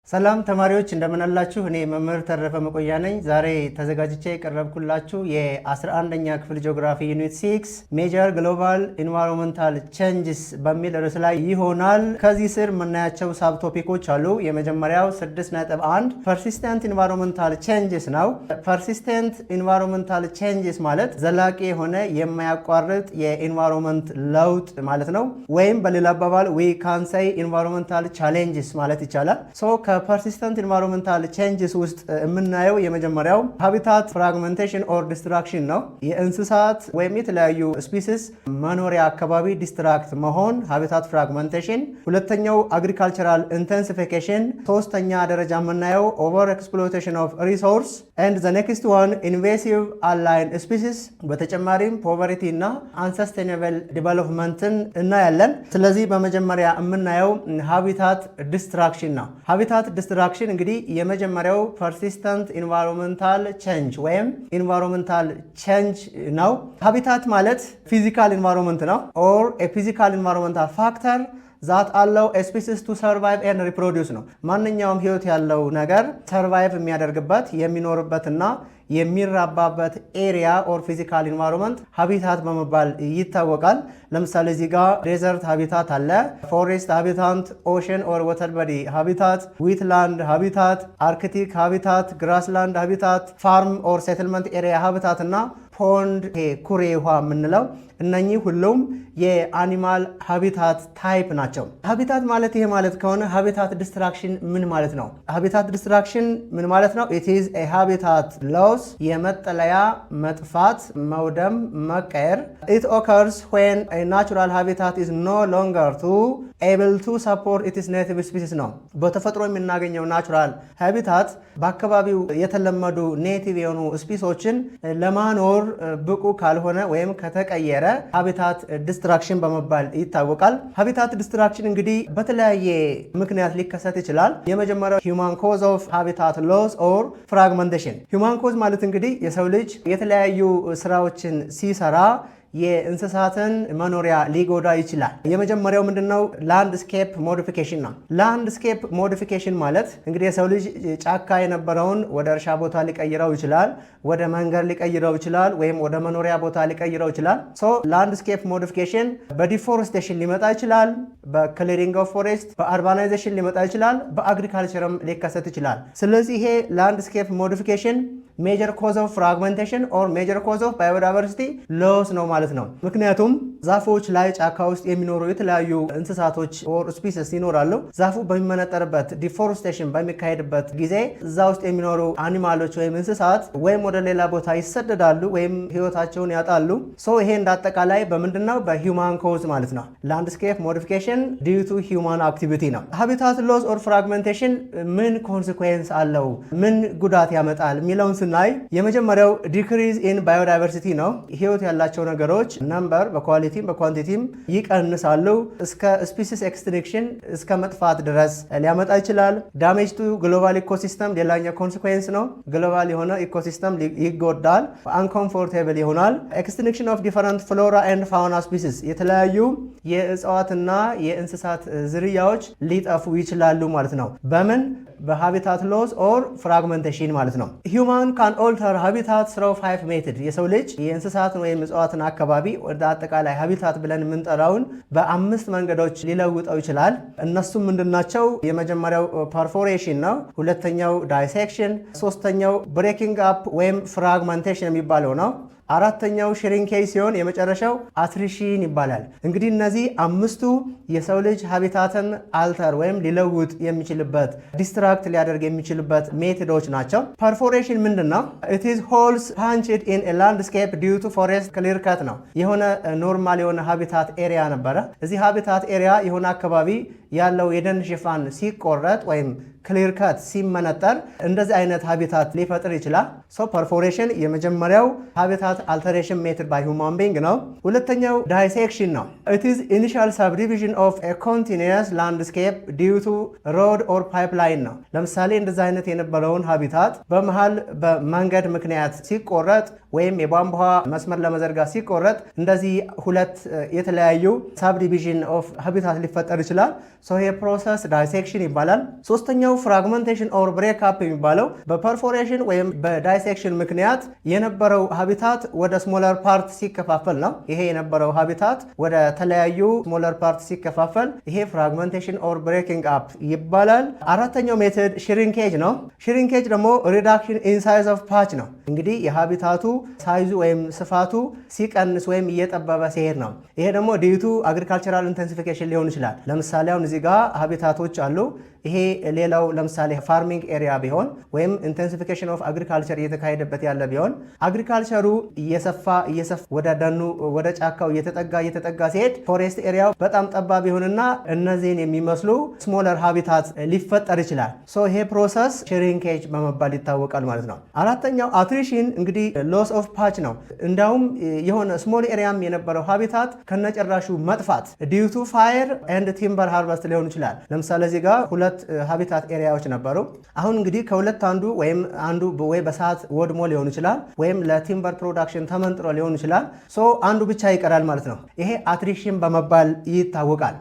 ሰላም ተማሪዎች እንደምን አላችሁ? እኔ መምህር ተረፈ መቆያ ነኝ። ዛሬ ተዘጋጅቼ የቀረብኩላችሁ የ11ኛ ክፍል ጂኦግራፊ ዩኒት 6 ሜጀር ግሎባል ኢንቫይሮንመንታል ቼንጅስ በሚል ርዕስ ላይ ይሆናል። ከዚህ ስር የምናያቸው ሳብ ቶፒኮች አሉ። የመጀመሪያው 6.1 ፐርሲስተንት ኢንቫይሮንመንታል ቼንጅስ ነው። ፐርሲስተንት ኢንቫይሮንመንታል ቼንጅስ ማለት ዘላቂ የሆነ የማያቋርጥ የኢንቫይሮንመንት ለውጥ ማለት ነው። ወይም በሌላ አባባል ዊ ካን ሴይ ኢንቫይሮንመንታል ቻሌንጅስ ማለት ይቻላል። ከፐርሲስተንት ኢንቫይሮንመንታል ቼንጅስ ውስጥ የምናየው የመጀመሪያው ሃቢታት ፍራግመንቴሽን ኦር ዲስትራክሽን ነው። የእንስሳት ወይም የተለያዩ ስፒሲስ መኖሪያ አካባቢ ዲስትራክት መሆን ሃቢታት ፍራግመንቴሽን። ሁለተኛው አግሪካልቸራል ኢንቴንሲፊኬሽን። ሶስተኛ ደረጃ የምናየው ኦቨር ኤክስፕሎይቴሽን ኦፍ ሪሶርስ ኤንድ ዘ ኔክስት ዋን ኢንቬሲቭ አላይን ስፒሲስ። በተጨማሪም ፖቨርቲ እና አንሰስቴናብል ዲቨሎፕመንትን እናያለን። ስለዚህ በመጀመሪያ የምናየው ሃቢታት ዲስትራክሽን ነው። ሃቢታት ዲስትራክሽን እንግዲህ የመጀመሪያው ፐርሲስተንት ኢንቫይሮንመንታል ቼንጅ ወይም ኢንቫይሮንመንታል ቼንጅ ነው። ሃቢታት ማለት ፊዚካል ኢንቫይሮንመንት ነው ኦር ፊዚካል ኢንቫይሮንመንታል ፋክተር ዛት አለው ስፒሲስ ቱ ሰርቫይቭ ኤንድ ሪፕሮዲውስ ነው። ማንኛውም ህይወት ያለው ነገር ሰርቫይቭ የሚያደርግበት የሚኖርበትና የሚራባበት ኤሪያ ኦር ፊዚካል ኢንቫይሮንመንት ሃቢታት በመባል ይታወቃል። ለምሳሌ እዚህ ጋር ዴዘርት ሃቢታት አለ፣ ፎሬስት ሃቢታት፣ ኦሽን ኦር ወተር ቦዲ ሃቢታት፣ ዊትላንድ ሃቢታት፣ አርክቲክ ሃቢታት፣ ግራስላንድ ሃቢታት፣ ፋርም ኦር ሴትልመንት ኤሪያ ሃቢታት እና ፖንድ ኩሬ ውሃ የምንለው እነኚህ ሁሉም የአኒማል ሃቢታት ታይፕ ናቸው። ሃቢታት ማለት ይሄ ማለት ከሆነ ሃቢታት ዲስትራክሽን ምን ማለት ነው? ሃቢታት ዲስትራክሽን ምን ማለት ነው? ኢት ኢዝ ኤ ሃቢታት ሎስ፣ የመጠለያ መጥፋት፣ መውደም፣ መቀየር። ኢት ኦከርስ ዌን ኤ ናቹራል ሃቢታት ኢዝ ኖ ሎንገር ኤብል ቱ ሰፖርት ኢትስ ኔቲቭ ስፒሲስ ነው። በተፈጥሮ የምናገኘው ናቹራል ሃቢታት በአካባቢው የተለመዱ ኔቲቭ የሆኑ ስፒሶችን ለማኖር ብቁ ካልሆነ ወይም ከተቀየረ ሃቢታት ዲስትራክሽን በመባል ይታወቃል። ሃቢታት ዲስትራክሽን እንግዲህ በተለያየ ምክንያት ሊከሰት ይችላል። የመጀመሪያው ሂውማን ኮዝ ኦፍ ሃቢታት ሎስ ኦር ፍራግመንቴሽን። ሂውማን ኮዝ ማለት እንግዲህ የሰው ልጅ የተለያዩ ስራዎችን ሲሰራ የእንስሳትን መኖሪያ ሊጎዳ ይችላል። የመጀመሪያው ምንድነው? ላንድስኬፕ ሞዲፊኬሽን ነው። ላንድስኬፕ ሞዲፊኬሽን ማለት እንግዲህ የሰው ልጅ ጫካ የነበረውን ወደ እርሻ ቦታ ሊቀይረው ይችላል፣ ወደ መንገድ ሊቀይረው ይችላል፣ ወይም ወደ መኖሪያ ቦታ ሊቀይረው ይችላል። ላንድስኬፕ ሞዲፊኬሽን በዲፎሬስቴሽን ሊመጣ ይችላል፣ በክሊሪንግ ኦፍ ፎሬስት፣ በአርባናይዜሽን ሊመጣ ይችላል፣ በአግሪካልቸርም ሊከሰት ይችላል። ስለዚህ ይሄ ላንድስኬፕ ሞዲፊኬሽን ሜጀር ኮዝ ኦፍ ፍራግመንቴሽን ኦር ሜጀር ኮዝ ኦፍ ባዮዳይቨርሲቲ ሎስ ነው ማለት ነው። ምክንያቱም ዛፎች ላይ ጫካ ውስጥ የሚኖሩ የተለያዩ እንስሳቶች ኦር ስፒሲስ ይኖራሉ። ዛፉ በሚመነጠርበት ዲፎሬስቴሽን በሚካሄድበት ጊዜ እዛ ውስጥ የሚኖሩ አኒማሎች ወይም እንስሳት ወይም ወደ ሌላ ቦታ ይሰደዳሉ ወይም ህይወታቸውን ያጣሉ። ይሄ እንዳጠቃላይ በምንድነው? በሂውማን ኮዝ ማለት ነው። ላንድስኬፕ ሞዲፊኬሽን ዲዩ ቱ ሂውማን አክቲቪቲ ነው። ሃቢታት ሎስ ኦር ፍራግመንቴሽን ምን ኮንሲኩዌንስ አለው? ምን ጉዳት ያመጣል የሚለውን ስናይ የመጀመሪያው ዲክሪዝ ኢን ባዮዳይቨርሲቲ ነው። ህይወት ያላቸው ነገሮች ነምበር በኳሊቲም በኳንቲቲም ይቀንሳሉ። እስከ ስፒሲስ ኤክስቲንክሽን እስከ መጥፋት ድረስ ሊያመጣ ይችላል። ዳሜጅ ቱ ግሎባል ኢኮሲስተም ሌላኛው ኮንሲኩዌንስ ነው። ግሎባል የሆነ ኢኮሲስተም ይጎዳል፣ አንኮምፎርቴብል ይሆናል። ኤክስቲንክሽን ኦፍ ዲፈረንት ፍሎራ ኤንድ ፋውና ስፒሲስ የተለያዩ የእጽዋትና የእንስሳት ዝርያዎች ሊጠፉ ይችላሉ ማለት ነው። በምን? በሃቢታት ሎስ ኦር ፍራግመንቴሽን ማለት ነው። ሂውማን ካን ኦልተር ሃቢታት ስሮ 5 ሜትድ የሰው ልጅ የእንስሳትን ወይም እጽዋትን አካባቢ ወደ አጠቃላይ ሃቢታት ብለን የምንጠራውን በ5 መንገዶች ሊለውጠው ይችላል። እነሱም ምንድናቸው? የመጀመሪያው ፐርፎሬሽን ነው። ሁለተኛው ዳይሴክሽን፣ ሶስተኛው ብሬኪንግ አፕ ወይም ፍራግመንቴሽን የሚባለው ነው። አራተኛው ሽሪንኬጅ ሲሆን የመጨረሻው አትሪሽን ይባላል። እንግዲህ እነዚህ 5ቱ የሰው ልጅ ሃቢታትን አልተር ወይም ሊለውጥ የሚችልበት ዲስትራክት ሊያደርግ የሚችልበት ሜቶዶች ናቸው። ፐርፎሬሽን ምንድን ነው? ኢት ኢዝ ሆልስ ፓንችድ ኢን ኤ ላንድስኬፕ ዲዩ ቱ ፎሬስት ክሊር ከት ነው። የሆነ ኖርማል የሆነ ሃቢታት ኤሪያ ነበረ። እዚህ ሃቢታት ኤሪያ የሆነ አካባቢ ያለው የደን ሽፋን ሲቆረጥ ወይም ክሊር ከት ሲመነጠር እንደዚህ አይነት ሃቢታት ሊፈጥር ይችላል። ፐርፎሬሽን የመጀመሪያው ሃቢታት አልተሬሽን ሜትድ ባይ ሁማን ቢንግ ነው። ሁለተኛው ዳይሴክሽን ነው። ኢት ኢዝ ኢኒሺያል ሰብዲቪዥን ኦፍ ኤ ኮንቲኒየስ ላንድስኬፕ ዲዩ ቱ ሮድ ኦር ፓይፕላይን ነው። ለምሳሌ እንደዚህ አይነት የነበረውን ሃቢታት በመሃል በመንገድ ምክንያት ሲቆረጥ ወይም የቧንቧ መስመር ለመዘርጋት ሲቆረጥ እንደዚህ ሁለት የተለያዩ ሳብዲቪዥን ኦፍ ሃቢታት ሊፈጠር ይችላል። ይሄ ፕሮሰስ ዳይሴክሽን ይባላል። ሶስተኛው ፍራግመንቴሽን ኦር ብሬክ አፕ የሚባለው በፐርፎሬሽን ወይም በዳይሴክሽን ምክንያት የነበረው ሀቢታት ወደ ስሞለር ፓርት ሲከፋፈል ነው። ይሄ የነበረው ሀቢታት ወደ ተለያዩ ስሞለር ፓርት ሲከፋፈል ይሄ ፍራግመንቴሽን ኦር ብሬኪንግ አፕ ይባላል። አራተኛው ሜትድ ሽሪንኬጅ ነው። ሽሪንኬጅ ደግሞ ሪዳክሽን ኢን ሳይዝ ኦፍ ፓች ነው። እንግዲህ የሀቢታቱ ሳይዙ ወይም ስፋቱ ሲቀንስ ወይም እየጠበበ ሲሄድ ነው። ይሄ ደግሞ ዲዩቱ አግሪካልቸራል ኢንተንሲፊኬሽን ሊሆን ይችላል። ለምሳሌ አሁን እዚህ ጋር ሀቢታቶች አሉ። ይሄ ሌላው ለምሳሌ ፋርሚንግ ኤሪያ ቢሆን ወይም ኢንተንሲፊኬሽን ኦፍ አግሪካልቸር እየተካሄደበት ያለ ቢሆን አግሪካልቸሩ እየሰፋ ወደ ደኑ ወደ ጫካው እየተጠጋ ሲሄድ ፎሬስት ኤሪያው በጣም ጠባብ ይሆንና እነዚህን የሚመስሉ ስሞለር ሀቢታት ሊፈጠር ይችላል። ሶ ይሄ ፕሮሰስ ሽሪንኬጅ በመባል ይታወቃል ማለት ነው። አራተኛው አትሪሽን እንግዲህ ሎስ ኦፍ ፓች ነው። እንዳውም የሆነ ስሞል ኤሪያም የነበረው ሀቢታት ከነጨራሹ መጥፋት ዲዩቱ ፋየር ኤንድ ቲምበር ሃርቨስት ሊሆን ይችላል። ለምሳሌ እዚህ ጋር ሁለት ሀቢታት ኤሪያዎች ነበሩ። አሁን እንግዲህ ከሁለት አንዱ ወይ በሰዓት ወድሞ ሊሆን ይችላል ወይም ለቲምበር ፕሮዳክሽን ተመንጥሮ ሊሆን ይችላል። ሶ አንዱ ብቻ ይቀራል ማለት ነው። ይሄ አትሪሽን በመባል ይታወቃል።